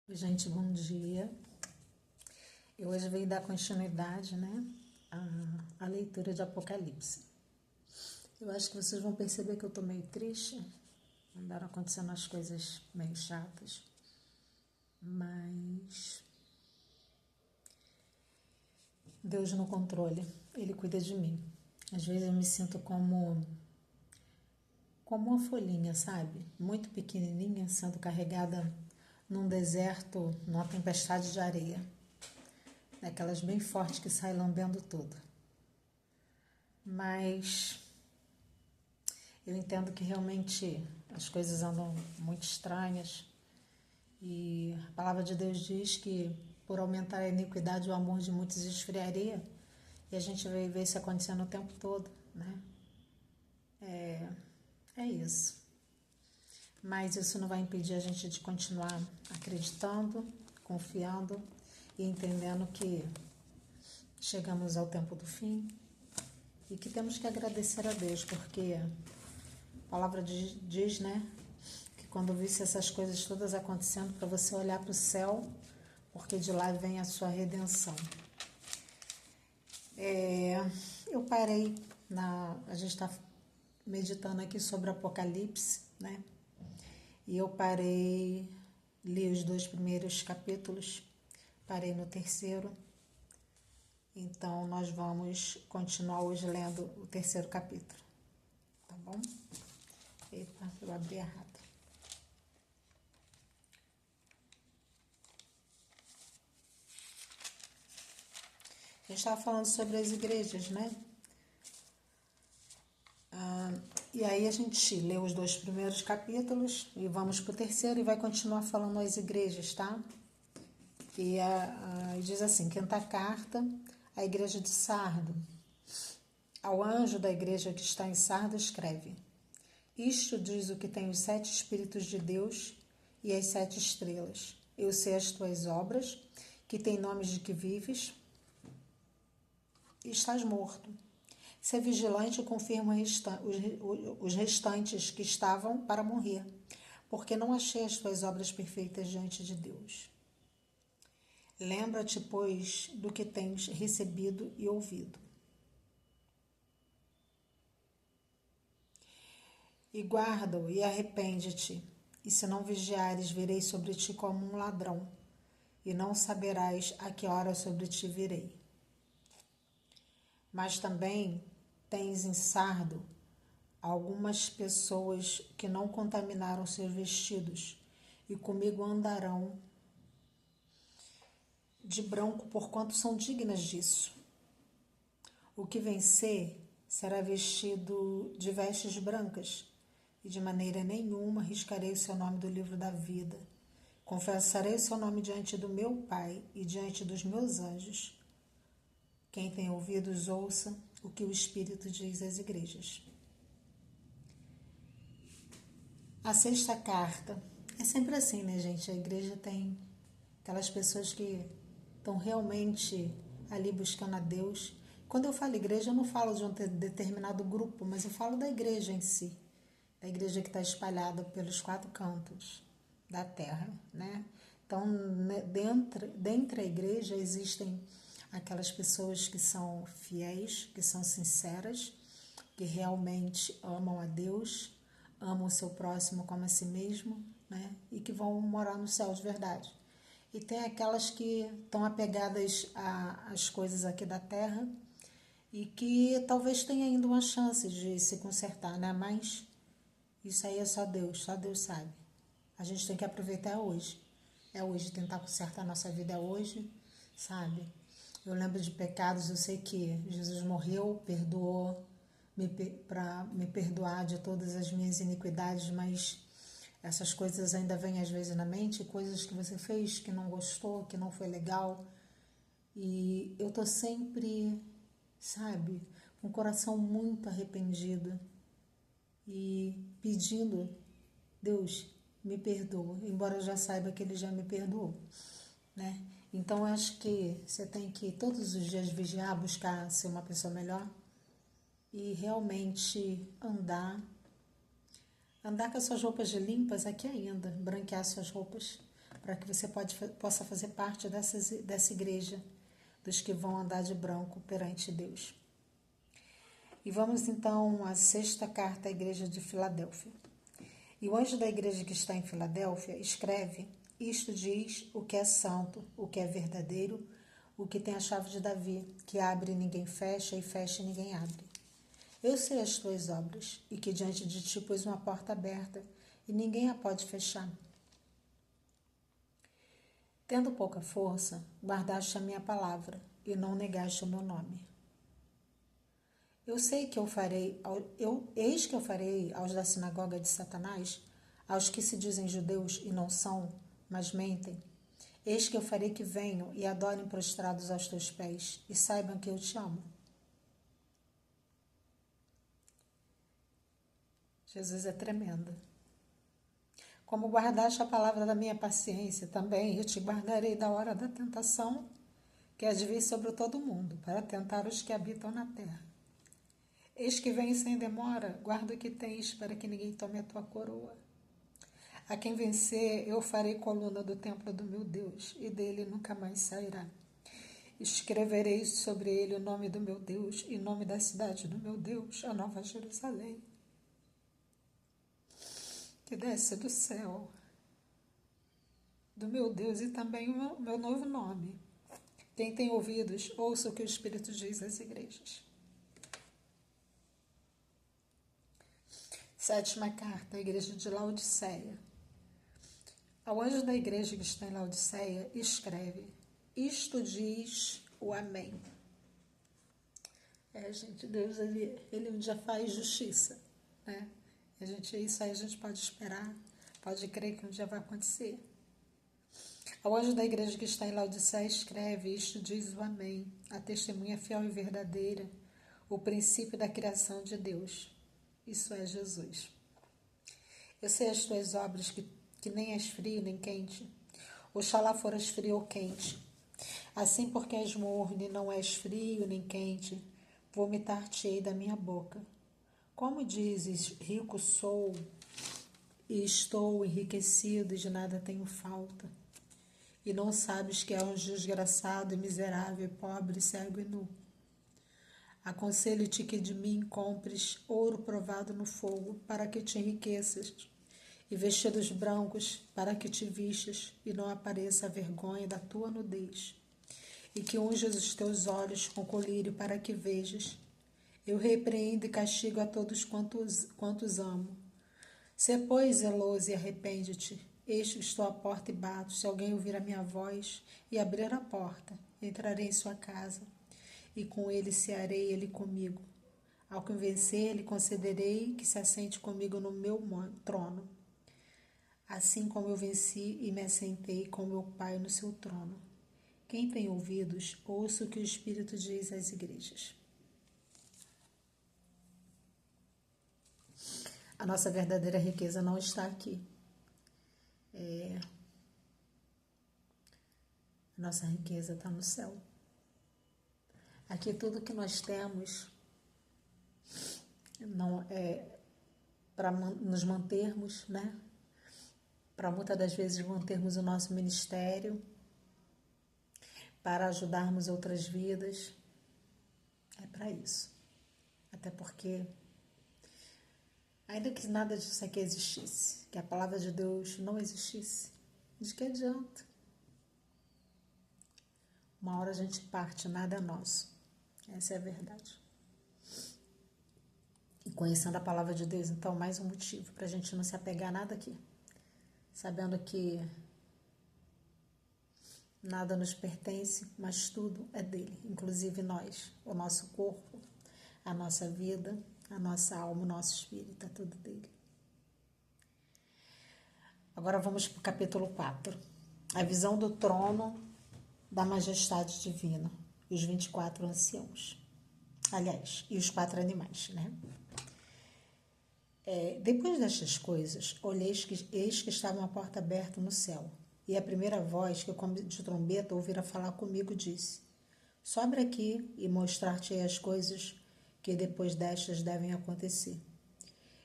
Oi, gente, bom dia. Eu hoje venho dar continuidade, à leitura de Apocalipse. Eu acho que vocês vão perceber que eu tô meio triste. Andaram acontecendo as coisas meio chatas. Mas Deus no controle. Ele cuida de mim. Às vezes eu me sinto como uma folhinha, sabe? Muito pequenininha, sendo carregada num deserto, numa tempestade de areia. Daquelas bem fortes que saem lambendo tudo. Mas eu entendo que realmente as coisas andam muito estranhas e a palavra de Deus diz que por aumentar a iniquidade o amor de muitos esfriaria, e a gente vai ver isso acontecendo o tempo todo, né? É isso. Mas isso não vai impedir a gente de continuar acreditando, confiando e entendendo que chegamos ao tempo do fim e que temos que agradecer a Deus, porque a palavra diz, né, que quando visse essas coisas todas acontecendo, para você olhar para o céu, porque de lá vem a sua redenção. Eu parei, a gente está meditando aqui sobre Apocalipse, né? E eu parei, li os 2 primeiros capítulos, parei no terceiro. Então, nós vamos continuar hoje lendo o terceiro capítulo, tá bom? Eita, eu abri errado. A gente estava falando sobre as igrejas, né? E aí a gente lê os 2 primeiros capítulos e vamos para o terceiro e vai continuar falando as igrejas, tá? E diz assim, quinta carta, a igreja de Sardo. Ao anjo da igreja que está em Sardo escreve: Isto diz o que tem os 7 Espíritos de Deus e as 7 estrelas. Eu sei as tuas obras, que tem nomes de que vives e estás morto. Ser vigilante e confirma os restantes que estavam para morrer, porque não achei as tuas obras perfeitas diante de Deus. Lembra-te, pois, do que tens recebido e ouvido. E guarda-o e arrepende-te. E se não vigiares, virei sobre ti como um ladrão, e não saberás a que hora sobre ti virei. Mas também tens em Sardo algumas pessoas que não contaminaram seus vestidos, e comigo andarão de branco, porquanto são dignas disso. O que vencer será vestido de vestes brancas, e de maneira nenhuma riscarei o seu nome do livro da vida. Confessarei o seu nome diante do meu Pai e diante dos meus anjos. Quem tem ouvidos, ouça o que o Espírito diz às igrejas. A sexta carta. É sempre assim, né, gente? A igreja tem aquelas pessoas que estão realmente ali buscando a Deus. Quando eu falo igreja, eu não falo de um determinado grupo, mas eu falo da igreja em si. Da igreja que está espalhada pelos 4 cantos da terra, né? Então, dentro da igreja existem aquelas pessoas que são fiéis, que são sinceras, que realmente amam a Deus, amam o seu próximo como a si mesmo, né? E que vão morar no céu de verdade. E tem aquelas que estão apegadas às coisas aqui da terra e que talvez tenha ainda uma chance de se consertar, né? Mas isso aí é só Deus sabe. A gente tem que aproveitar hoje. É hoje, tentar consertar a nossa vida é hoje, sabe? Eu lembro de pecados, eu sei que Jesus morreu, perdoou, para me perdoar de todas as minhas iniquidades, mas essas coisas ainda vêm às vezes na mente, coisas que você fez que não gostou, que não foi legal. E eu tô sempre, sabe, com o coração muito arrependido e pedindo, Deus, me perdoa, embora eu já saiba que Ele já me perdoou, né? Então, eu acho que você tem que todos os dias vigiar, buscar ser uma pessoa melhor e realmente andar com as suas roupas limpas aqui ainda, branquear suas roupas, para que você possa fazer parte dessa igreja, dos que vão andar de branco perante Deus. E vamos então à sexta carta à igreja de Filadélfia. E o anjo da igreja que está em Filadélfia escreve: isto diz o que é santo, o que é verdadeiro, o que tem a chave de Davi, que abre e ninguém fecha, e fecha e ninguém abre. Eu sei as tuas obras, e que diante de ti pus uma porta aberta, e ninguém a pode fechar. Tendo pouca força, guardaste a minha palavra, e não negaste o meu nome. Eis que eu farei aos da sinagoga de Satanás, aos que se dizem judeus e não são, mas mentem. Eis que eu farei que venham e adorem prostrados aos teus pés, e saibam que eu te amo. Jesus é tremendo. Como guardaste a palavra da minha paciência, também eu te guardarei da hora da tentação, que há de vir sobre todo o mundo, para tentar os que habitam na terra. Eis que venho sem demora, guarda o que tens, para que ninguém tome a tua coroa. A quem vencer, eu farei coluna do templo do meu Deus, e dele nunca mais sairá. Escreverei sobre ele o nome do meu Deus, e o nome da cidade do meu Deus, a Nova Jerusalém, que desce do céu, do meu Deus, e também o meu novo nome. Quem tem ouvidos, ouça o que o Espírito diz às igrejas. Sétima carta, a igreja de Laodiceia. Ao anjo da igreja que está em Laodiceia, escreve: isto diz o Amém. Gente, Deus, ele um dia faz justiça, né? Isso aí a gente pode esperar, pode crer que um dia vai acontecer. Ao anjo da igreja que está em Laodiceia, escreve: isto diz o Amém, a testemunha fiel e verdadeira, o princípio da criação de Deus. Isso é Jesus. Eu sei as tuas obras, que nem és frio nem quente. Oxalá foras frio ou quente. Assim, porque és morno e não és frio nem quente, vomitar-te-ei da minha boca. Como dizes, rico sou e estou enriquecido e de nada tenho falta, e não sabes que és um desgraçado e miserável, pobre, cego e nu. Aconselho-te que de mim compres ouro provado no fogo, para que te enriqueças, e vestidos brancos, para que te vistas, e não apareça a vergonha da tua nudez, e que unjas os teus olhos com colírio, para que vejas. Eu repreendo e castigo a todos quantos amo. Sê, pois, zeloso e arrepende-te. Eis que estou à porta e bato. Se alguém ouvir a minha voz e abrir a porta, entrarei em sua casa, e com ele cearei, ele comigo. Ao que vencer, lhe concederei que se assente comigo no meu trono, assim como eu venci e me assentei com meu Pai no seu trono. Quem tem ouvidos, ouça o que o Espírito diz às igrejas. A nossa verdadeira riqueza não está aqui. A nossa riqueza está no céu. Aqui tudo que nós temos não é para nos mantermos, né? Para muitas das vezes mantermos o nosso ministério, para ajudarmos outras vidas. É para isso. Até porque, ainda que nada disso aqui existisse, que a palavra de Deus não existisse, de que adianta? Uma hora a gente parte, nada é nosso. Essa é a verdade. E conhecendo a palavra de Deus, então, mais um motivo para a gente não se apegar a nada aqui. Sabendo que nada nos pertence, mas tudo é dele, inclusive nós, o nosso corpo, a nossa vida, a nossa alma, o nosso espírito, é tudo dele. Agora vamos para o capítulo 4. A visão do trono da majestade divina, e os 24 anciãos. Aliás, e os 4 animais, né? Depois destas coisas, olhei eis que estava uma porta aberta no céu, e a primeira voz que como de trombeta ouvira falar comigo disse: sobe aqui e mostrar-te as coisas que depois destas devem acontecer.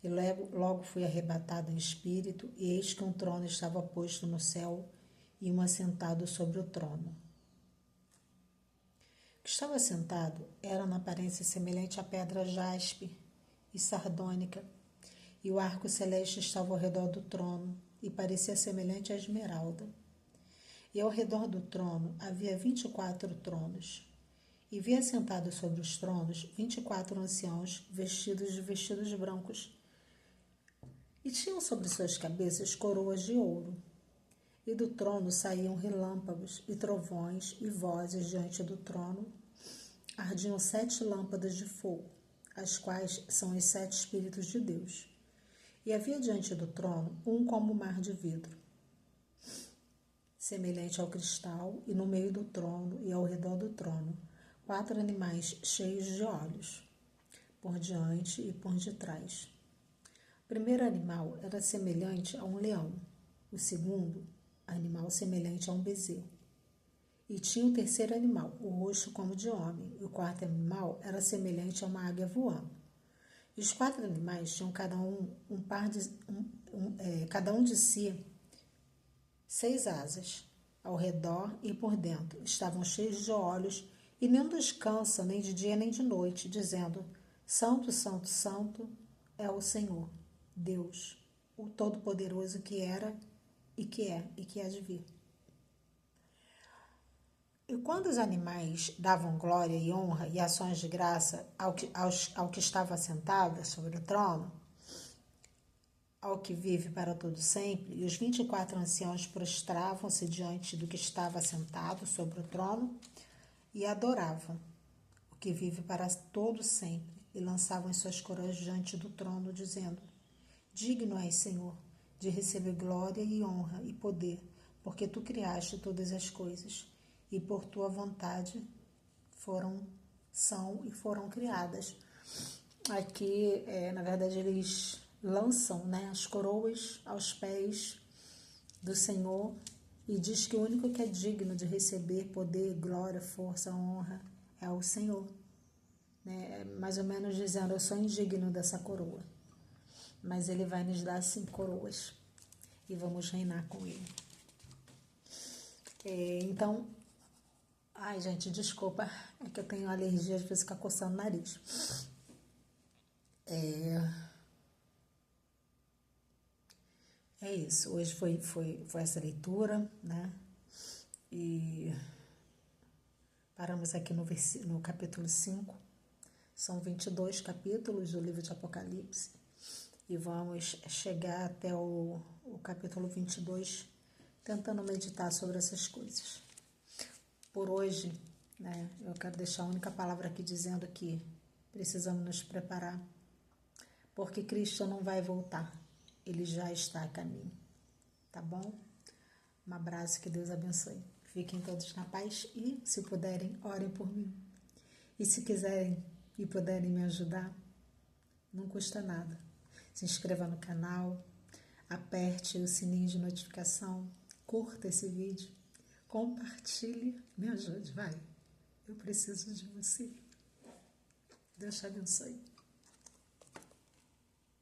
E logo fui arrebatado em espírito, e eis que um trono estava posto no céu, e um assentado sobre o trono. O que estava sentado era na aparência semelhante à pedra jaspe e sardônica, e o arco celeste estava ao redor do trono e parecia semelhante à esmeralda. E ao redor do trono havia 24 tronos, e vi assentados sobre os tronos 24 anciãos vestidos de vestidos brancos, e tinham sobre suas cabeças coroas de ouro. E do trono saíam relâmpagos e trovões e vozes. Diante do trono ardiam 7 lâmpadas de fogo, as quais são os 7 Espíritos de Deus. E havia diante do trono um como mar de vidro, semelhante ao cristal, e no meio do trono e ao redor do trono 4 animais cheios de olhos, por diante e por detrás. O primeiro animal era semelhante a um leão, o segundo animal semelhante a um bezerro. E tinha o terceiro animal, o rosto como de homem, e o quarto animal era semelhante a uma águia voando. E os 4 animais tinham cada um de si 6 asas, ao redor e por dentro. Estavam cheios de olhos, e nenhum descansa, nem de dia nem de noite, dizendo: Santo, Santo, Santo é o Senhor, Deus, o Todo-Poderoso, que era, e que é, e que há de vir. E quando os animais davam glória e honra e ações de graça ao que estava sentado sobre o trono, ao que vive para todo sempre, e os 24 anciãos prostravam-se diante do que estava sentado sobre o trono e adoravam o que vive para todo sempre, e lançavam as suas coroas diante do trono, dizendo: Digno és, Senhor, de receber glória e honra e poder, porque tu criaste todas as coisas, e por tua vontade são e foram criadas. Aqui, na verdade, eles lançam, as coroas aos pés do Senhor e diz que o único que é digno de receber poder, glória, força, honra é o Senhor. Mais ou menos dizendo: eu sou indigno dessa coroa, mas Ele vai nos dar 5 coroas e vamos reinar com Ele. Então, ai gente, desculpa, é que eu tenho alergia, às vezes fica coçando o nariz. É isso, hoje foi essa leitura, E paramos aqui no capítulo 5. São 22 capítulos do livro de Apocalipse. E vamos chegar até o capítulo 22, tentando meditar sobre essas coisas. Por hoje, eu quero deixar a única palavra aqui dizendo que precisamos nos preparar, porque Cristo não vai voltar. Ele já está a caminho, tá bom? Um abraço, que Deus abençoe. Fiquem todos na paz e, se puderem, orem por mim. E se quiserem e puderem me ajudar, não custa nada. Se inscreva no canal, aperte o sininho de notificação, curta esse vídeo, compartilhe, me ajude, vai. Eu preciso de você. Deus te abençoe.